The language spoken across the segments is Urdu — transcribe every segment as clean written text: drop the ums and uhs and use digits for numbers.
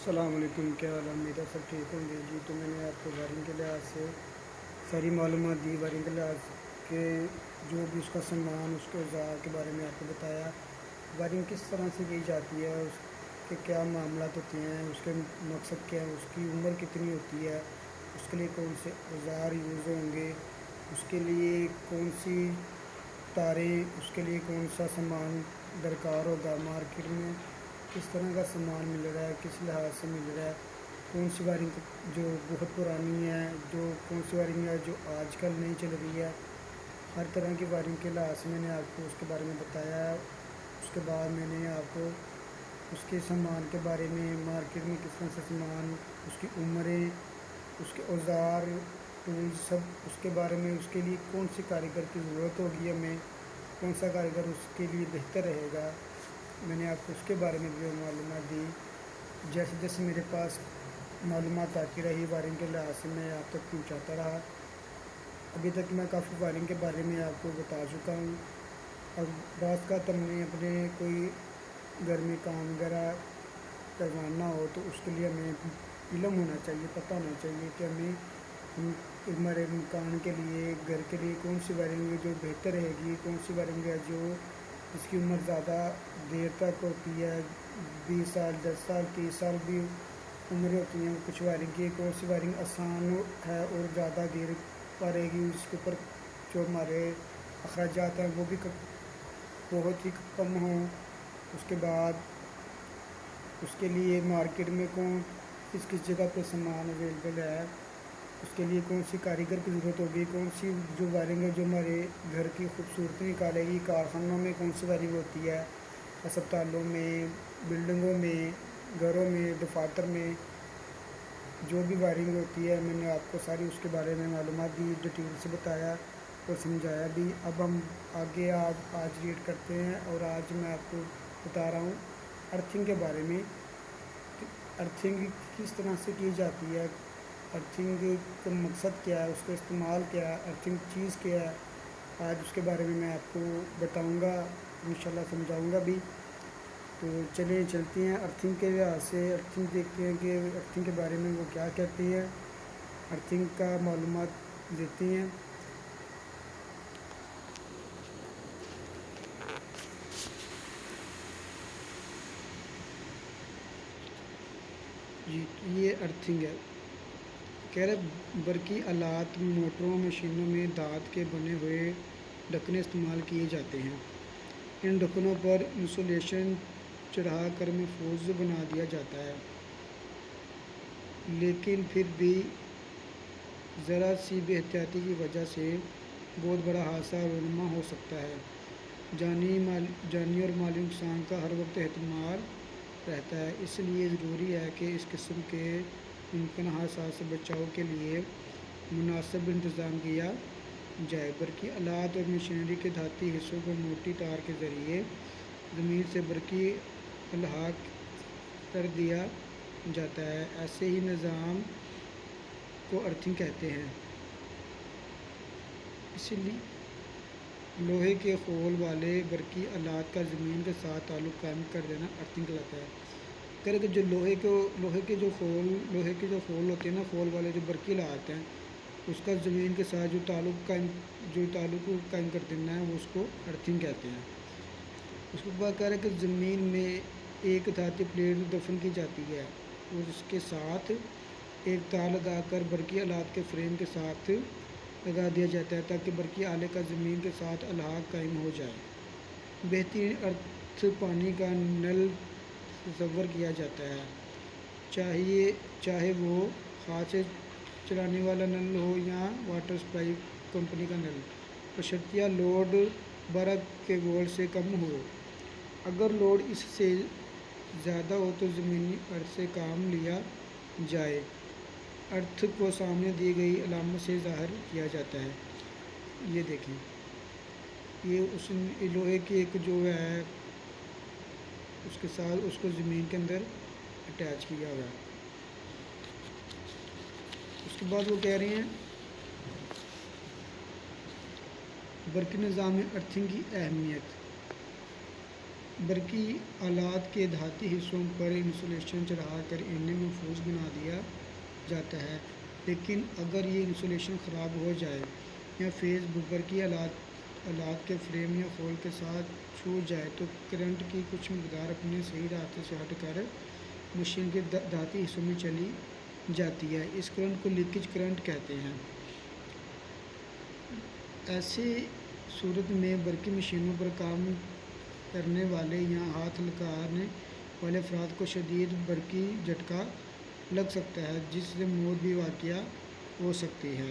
السلام علیکم، کیا حال ہے؟ امید ہے سب ٹھیک ہوں گے جی۔ تو میں نے آپ کو وائرنگ کے لحاظ سے ساری معلومات دی، وائرنگ کے لحاظ کے جو بھی اس کا سامان، اس کے اوزار کے بارے میں آپ کو بتایا۔ وائرنگ کس طرح سے کی جاتی ہے، اس کے کیا معاملات ہوتے ہیں، اس کے مقصد کیا ہے، اس کی عمر کتنی ہوتی ہے، اس کے لیے کون سے اوزار یوز ہوں گے، اس کے لیے کون سی تاریں، اس کے لیے کون سا سامان درکار ہوگا مارکیٹ میں، کس طرح کا سامان مل رہا ہے، کس لحاظ سے مل رہا ہے، کون سی وائرنگ جو بہت پرانی ہے، جو کون سی وائرنگ ہے جو آج کل نہیں چل رہی ہے، ہر طرح کی وائرنگ کے لحاظ سے میں نے آپ کو اس کے بارے میں بتایا ہے۔ اس کے بعد میں نے آپ کو اس کے سامان کے بارے میں، مارکیٹ میں کس طرح سے سامان، اس کی عمریں، اس کے اوزار، ٹولز، سب اس کے بارے میں، اس کے لیے کون سی کاریگر کی ضرورت ہوگی ہمیں، کون سا کاریگر اس کے لیے بہتر رہے گا، میں نے آپ کو اس کے بارے میں بھی معلومات دی۔ جیسے جیسے میرے پاس معلومات آتی رہی وائرنگ کے لحاظ سے میں آپ تک پہنچاتا رہا۔ ابھی تک میں کافی وائرنگ کے بارے میں آپ کو بتا چکا ہوں۔ اب بعض کا ہم نے اپنے کوئی گھر میں کام وغیرہ کروانا ہو تو اس کے لیے ہمیں علم ہونا چاہیے، پتہ ہونا چاہیے کہ ہمارے مکان کے لیے، گھر کے لیے کون سی وائرنگ ہے جو بہتر رہے گی، کون سی وائرنگ ہے جو اس کی عمر زیادہ دیر تک ہوتی ہے، 20 سال، 10 سال، 30 سال بھی عمریں ہوتی ہیں کچھ وائرنگ کی، کون سی وائرنگ آسان ہے اور زیادہ دیر پڑے گی، اس کے اوپر جو ہمارے اخراجات ہیں وہ بھی بہت ہی کم ہوں۔ اس کے بعد اس کے لیے مارکیٹ میں کس کس جگہ پہ سامان اویلیبل ہے، اس کے لیے کون سی کاریگر کی ضرورت ہوگی، کون سی جو وائرنگ ہے جو ہمارے گھر کی خوبصورتی نکالے گی، کارخانوں میں کون سی وائرنگ ہوتی ہے، اسپتالوں میں، بلڈنگوں میں، گھروں میں، دفاتر میں جو بھی وائرنگ ہوتی ہے، میں نے آپ کو ساری اس کے بارے میں معلومات دی، ڈیٹیل سے بتایا اور سمجھایا بھی۔ اب ہم آگے آج ریڈ کرتے ہیں اور آج میں آپ کو بتا رہا ہوں ارتھنگ کے بارے میں۔ ارتھنگ کس طرح سے کی جاتی ہے، ارتھنگ کا مقصد کیا ہے، اس کا استعمال کیا ہے، ارتھنگ چیز کیا ہے، آج اس کے بارے میں آپ کو بتاؤں گا، انشاءاللہ سمجھاؤں گا بھی۔ تو چلتے ہیں ارتھنگ کے لحاظ سے، ارتھنگ دیکھتے ہیں کہ ارتھنگ کے بارے میں وہ کیا کہتے ہیں، ارتھنگ کا معلومات دیتے ہیں۔ جی یہ ارتھنگ ہے، کہہ رہے برقی آلات، موٹروں، مشینوں میں دھات کے بنے ہوئے ڈھکنے استعمال کیے جاتے ہیں۔ ان ڈھکنوں پر انسولیشن چڑھا کر محفوظ بنا دیا جاتا ہے، لیکن پھر بھی ذرا سی بے احتیاطی کی وجہ سے بہت بڑا حادثہ رونما ہو سکتا ہے۔ جانی اور مالی نقصان کا ہر وقت احتمال رہتا ہے، اس لیے ضروری ہے کہ اس قسم کے ممکنہ حادثات سے بچاؤ کے لیے مناسب انتظام کیا جائے۔ برقی آلات اور مشینری کے دھاتی حصوں کو موٹی تار کے ذریعے زمین سے برقی الحاق کر دیا جاتا ہے، ایسے ہی نظام کو ارتھنگ کہتے ہیں۔ اسی لیے لوہے کے خول والے برقی آلات کا زمین کے ساتھ تعلق قائم کر دینا ارتھنگ کہلاتا ہے۔ کہہ رہے کہ جو لوہے کے جو خول ہوتے ہیں نا، خول والے جو برقی آلات ہیں، اس کا زمین کے ساتھ جو تعلق قائم کر دینا ہے وہ اس کو ارتھنگ کہتے ہیں۔ اس کے بعد کہہ رہے کہ زمین میں ایک دھاتی پلیٹ دفن کی جاتی ہے اور اس کے ساتھ ایک تار لگا کر برقی آلات کے فریم کے ساتھ لگا دیا جاتا ہے تاکہ برقی آلے کا زمین کے ساتھ الحاق قائم ہو جائے۔ بہترین ارتھ پانی کا نل تصور کیا جاتا ہے، چاہے وہ ہاتھ سے چلانے والا نل ہو یا واٹر سپلائی کمپنی کا نل، بشرطیہ لوڈ 12 کے وولٹ سے کم ہو۔ اگر لوڈ اس سے زیادہ ہو تو زمینی ارتھ سے کام لیا جائے۔ ارتھ کو سامنے دی گئی علامت سے ظاہر کیا جاتا ہے۔ یہ دیکھیں، یہ اس لوہے کی ایک جو ہے اس کے ساتھ اس کو زمین کے اندر اٹیچ کیا ہوا ہے۔ اس کے بعد وہ کہہ رہے ہیں برقی نظام میں ارتھنگ کی اہمیت۔ برقی آلات کے دھاتی حصوں پر انسولیشن چڑھا کر انہیں محفوظ بنا دیا جاتا ہے، لیکن اگر یہ انسولیشن خراب ہو جائے یا فیز برقی آلات کے فریم یا خول کے ساتھ چھوٹ جائے تو کرنٹ کی کچھ مقدار اپنے صحیح راستے سے ہٹ کر مشین کے دھاتی حصوں میں چلی جاتی ہے۔ اس کرنٹ کو لیکیج کرنٹ کہتے ہیں۔ ایسی صورت میں برقی مشینوں پر کام کرنے والے یا ہاتھ لگانے والے افراد کو شدید برقی جھٹکا لگ سکتا ہے، جس سے موت بھی واقع ہو سکتی ہے۔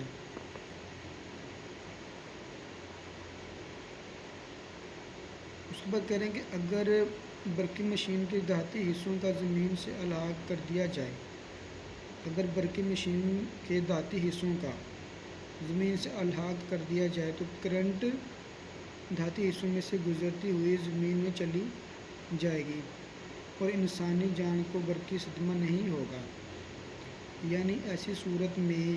اس کے بعد کہہ رہے ہیں کہ اگر برقی مشین کے دھاتی حصوں کا زمین سے الگ کر دیا جائے، اگر برقی مشین کے دھاتی حصوں کا زمین سے الگ کر دیا جائے تو کرنٹ دھاتی حصوں میں سے گزرتی ہوئی زمین میں چلی جائے گی اور انسانی جان کو برقی صدمہ نہیں ہوگا۔ یعنی ایسی صورت میں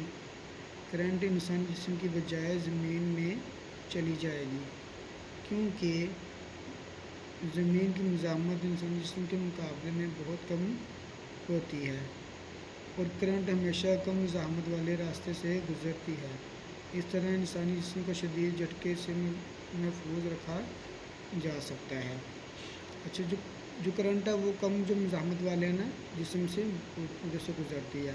کرنٹ انسانی جسم کی بجائے زمین میں چلی جائے گی، کیونکہ زمین کی مزاحمت انسانی جسم کے مقابلے میں بہت کم ہوتی ہے اور کرنٹ ہمیشہ کم مزاحمت والے راستے سے گزرتی ہے۔ اس طرح انسانی جسم کو شدید جھٹکے سے محفوظ رکھا جا سکتا ہے۔ اچھا، جو کرنٹ ہے وہ کم جو مزاحمت والے نا جسم سے جیسے گزرتی ہے۔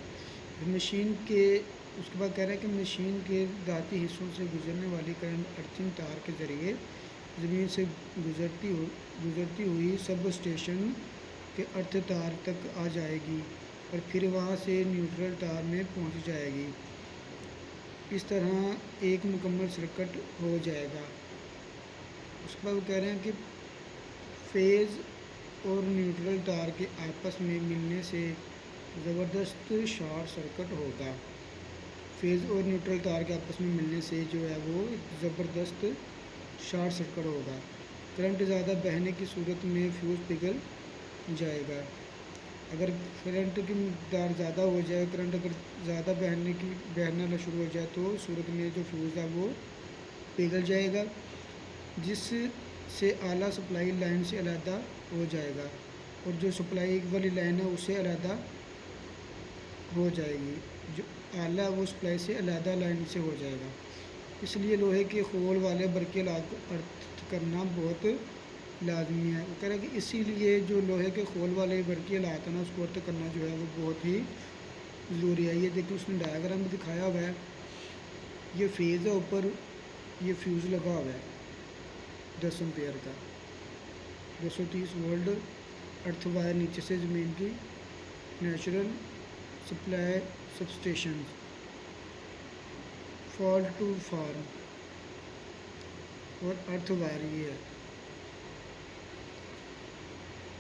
مشین کے اس کے بعد کہہ رہا ہے کہ مشین کے دھاتی حصوں سے گزرنے والی کرنٹ ارتھنگ تار کے ذریعے زمین سے گزرتی ہوئی سب اسٹیشن کے ارتھ تار تک آ جائے گی اور پھر وہاں سے نیوٹرل تار میں پہنچ جائے گی۔ اس طرح ایک مکمل سرکٹ ہو جائے گا۔ اس کے بعد وہ کہہ رہے ہیں کہ فیز اور نیوٹرل تار کے آپس میں ملنے سے زبردست شارٹ سرکٹ ہوگا۔ فیز اور نیوٹرل تار کے آپس میں ملنے سے جو ہے وہ زبردست شارٹ سرکٹ ہوگا۔ کرنٹ زیادہ بہنے کی صورت میں فیوز پگھل جائے گا۔ اگر کرنٹ کی مقدار زیادہ ہو جائے، کرنٹ اگر زیادہ بہنا شروع ہو جائے تو صورت میں جو فیوز ہے وہ پگھل جائے گا، جس سے اعلیٰ سپلائی لائن سے علیحدہ ہو جائے گا اور جو سپلائی والی لائن ہے اس سے علیحدہ ہو جائے گی، جو اعلیٰ وہ سپلائی سے علیحدہ لائن سے ہو جائے گا۔ اس لیے لوہے کے خول والے برقی آلات کو ارتھ کرنا بہت لازمی ہے۔ وہ کہہ رہا ہے کہ اسی لیے جو لوہے کے خول والے برقی آلات ہیں نا اس کو ارتھ کرنا جو ہے وہ بہت ہی ضروری ہے۔ یہ دیکھیں اس نے ڈائیگرام میں دکھایا ہوا ہے، یہ فیز ہے، اوپر یہ فیوز لگا ہوا ہے 10 ایمپیئر کا، 230 وولٹ ارتھ وائر نیچے سے زمین کی natural supply sub station fault to form اور ارتھ وائر یہ ہے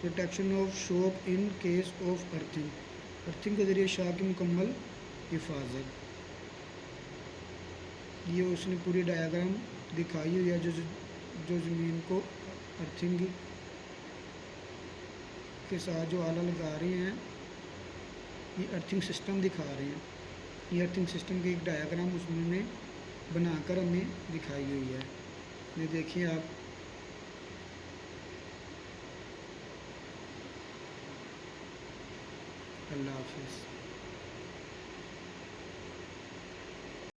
protection of shock in case of earthing کے ذریعے شاک کی مکمل حفاظت۔ یہ اس نے پوری ڈائیگرام دکھائی ہوئی ہے جو زمین کو ارتھنگ کے ساتھ جو آلہ لگا رہے ہیں، یہ ارتھنگ سسٹم دکھا رہے ہیں۔ یہ ارتھنگ سسٹم کی ایک ڈائیگرام اس نے بنا کر ہمیں دکھائی ہوئی ہے۔ یہ دیکھیے آپ، اللہ حافظ۔